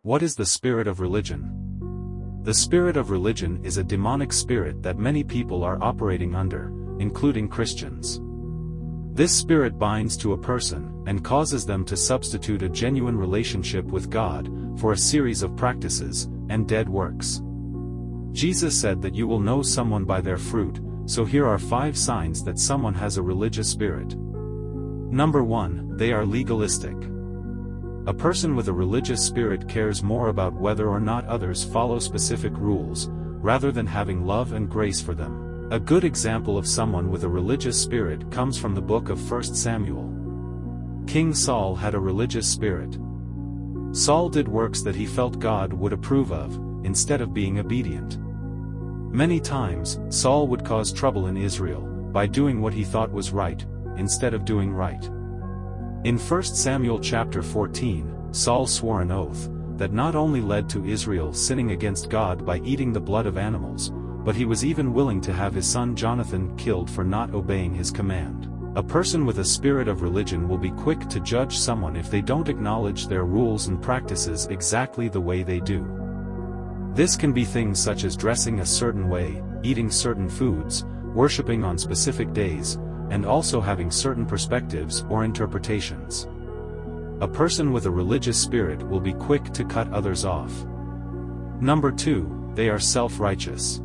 What is the spirit of religion? The spirit of religion is a demonic spirit that many people are operating under, including Christians. This spirit binds to a person and causes them to substitute a genuine relationship with God for a series of practices and dead works. Jesus said that you will know someone by their fruit, so here are 5 signs that someone has a religious spirit. Number 1, they are legalistic. A person with a religious spirit cares more about whether or not others follow specific rules, rather than having love and grace for them. A good example of someone with a religious spirit comes from the book of 1 Samuel. King Saul had a religious spirit. Saul did works that he felt God would approve of, instead of being obedient. Many times, Saul would cause trouble in Israel, by doing what he thought was right, instead of doing right. In 1 Samuel chapter 14, Saul swore an oath that not only led to Israel sinning against God by eating the blood of animals, but he was even willing to have his son Jonathan killed for not obeying his command. A person with a spirit of religion will be quick to judge someone if they don't acknowledge their rules and practices exactly the way they do. This can be things such as dressing a certain way, eating certain foods, worshiping on specific days, and also having certain perspectives or interpretations. A person with a religious spirit will be quick to cut others off. Number 2, they are self-righteous.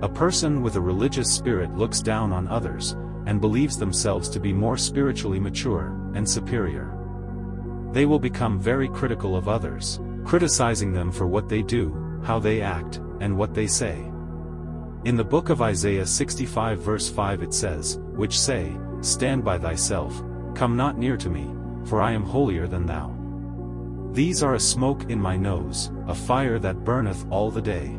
A person with a religious spirit looks down on others, and believes themselves to be more spiritually mature and superior. They will become very critical of others, criticizing them for what they do, how they act, and what they say. In the book of Isaiah 65 verse 5 it says, "Which say, Stand by thyself, come not near to me, for I am holier than thou. These are a smoke in my nose, a fire that burneth all the day."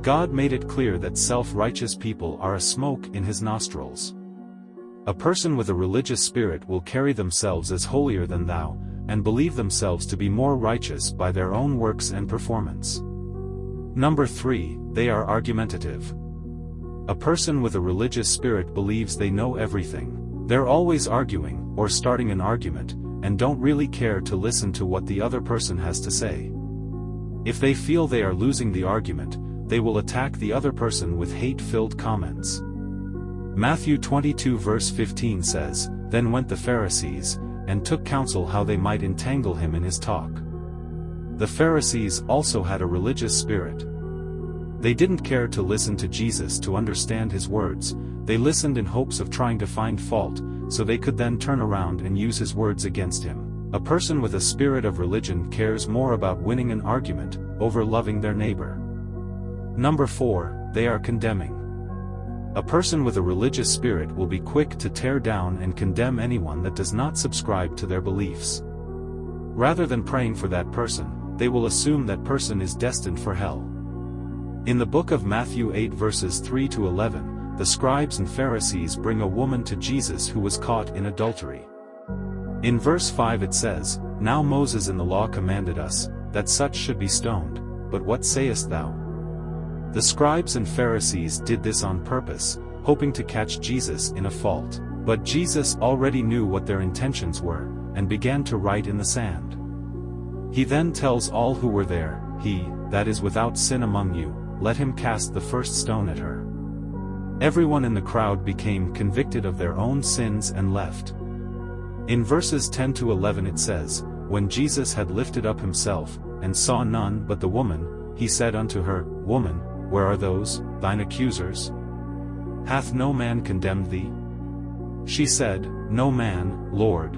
God made it clear that self-righteous people are a smoke in his nostrils. A person with a religious spirit will carry themselves as holier than thou, and believe themselves to be more righteous by their own works and performance. Number 3, they are argumentative. A person with a religious spirit believes they know everything. They're always arguing, or starting an argument, and don't really care to listen to what the other person has to say. If they feel they are losing the argument, they will attack the other person with hate-filled comments. Matthew 22 verse 15 says, "Then went the Pharisees, and took counsel how they might entangle him in his talk." The Pharisees also had a religious spirit. They didn't care to listen to Jesus to understand his words, they listened in hopes of trying to find fault, so they could then turn around and use his words against him. A person with a spirit of religion cares more about winning an argument, over loving their neighbor. Number 4, they are condemning. A person with a religious spirit will be quick to tear down and condemn anyone that does not subscribe to their beliefs. Rather than praying for that person, they will assume that person is destined for hell. In the book of Matthew 8 verses 3 to 11, the scribes and Pharisees bring a woman to Jesus who was caught in adultery. In verse 5 it says, "Now Moses in the law commanded us, that such should be stoned, but what sayest thou?" The scribes and Pharisees did this on purpose, hoping to catch Jesus in a fault. But Jesus already knew what their intentions were, and began to write in the sand. He then tells all who were there, "He that is without sin among you, let him cast the first stone at her." Everyone in the crowd became convicted of their own sins and left. In verses 10 to 11 it says, "When Jesus had lifted up himself, and saw none but the woman, he said unto her, Woman, where are those, thine accusers? Hath no man condemned thee? She said, No man, Lord.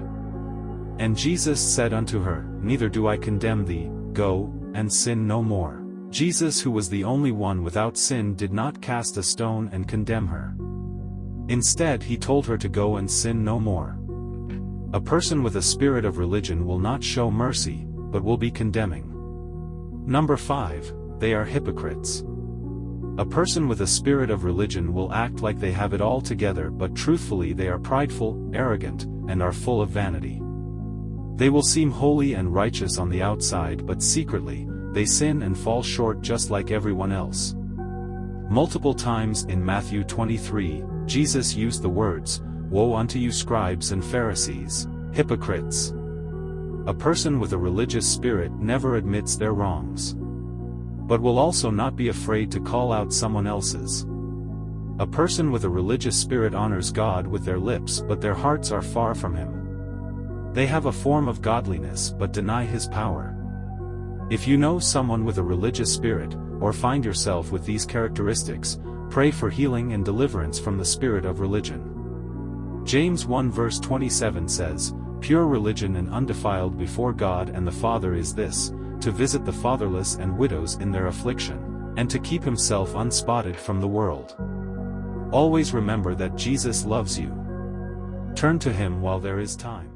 And Jesus said unto her, Neither do I condemn thee, go, and sin no more." Jesus, who was the only one without sin, did not cast a stone and condemn her. Instead he told her to go and sin no more. A person with a spirit of religion will not show mercy, but will be condemning. Number 5, they are hypocrites. A person with a spirit of religion will act like they have it all together, but truthfully they are prideful, arrogant, and are full of vanity. They will seem holy and righteous on the outside, but secretly, they sin and fall short just like everyone else. Multiple times in Matthew 23, Jesus used the words, "Woe unto you scribes and Pharisees, hypocrites! A person with a religious spirit never admits their wrongs, but will also not be afraid to call out someone else's. A person with a religious spirit honors God with their lips, but their hearts are far from Him. They have a form of godliness but deny His power. If you know someone with a religious spirit, or find yourself with these characteristics, pray for healing and deliverance from the spirit of religion. James 1 verse 27 says, "Pure religion and undefiled before God and the Father is this, to visit the fatherless and widows in their affliction, and to keep himself unspotted from the world." Always remember that Jesus loves you. Turn to Him while there is time.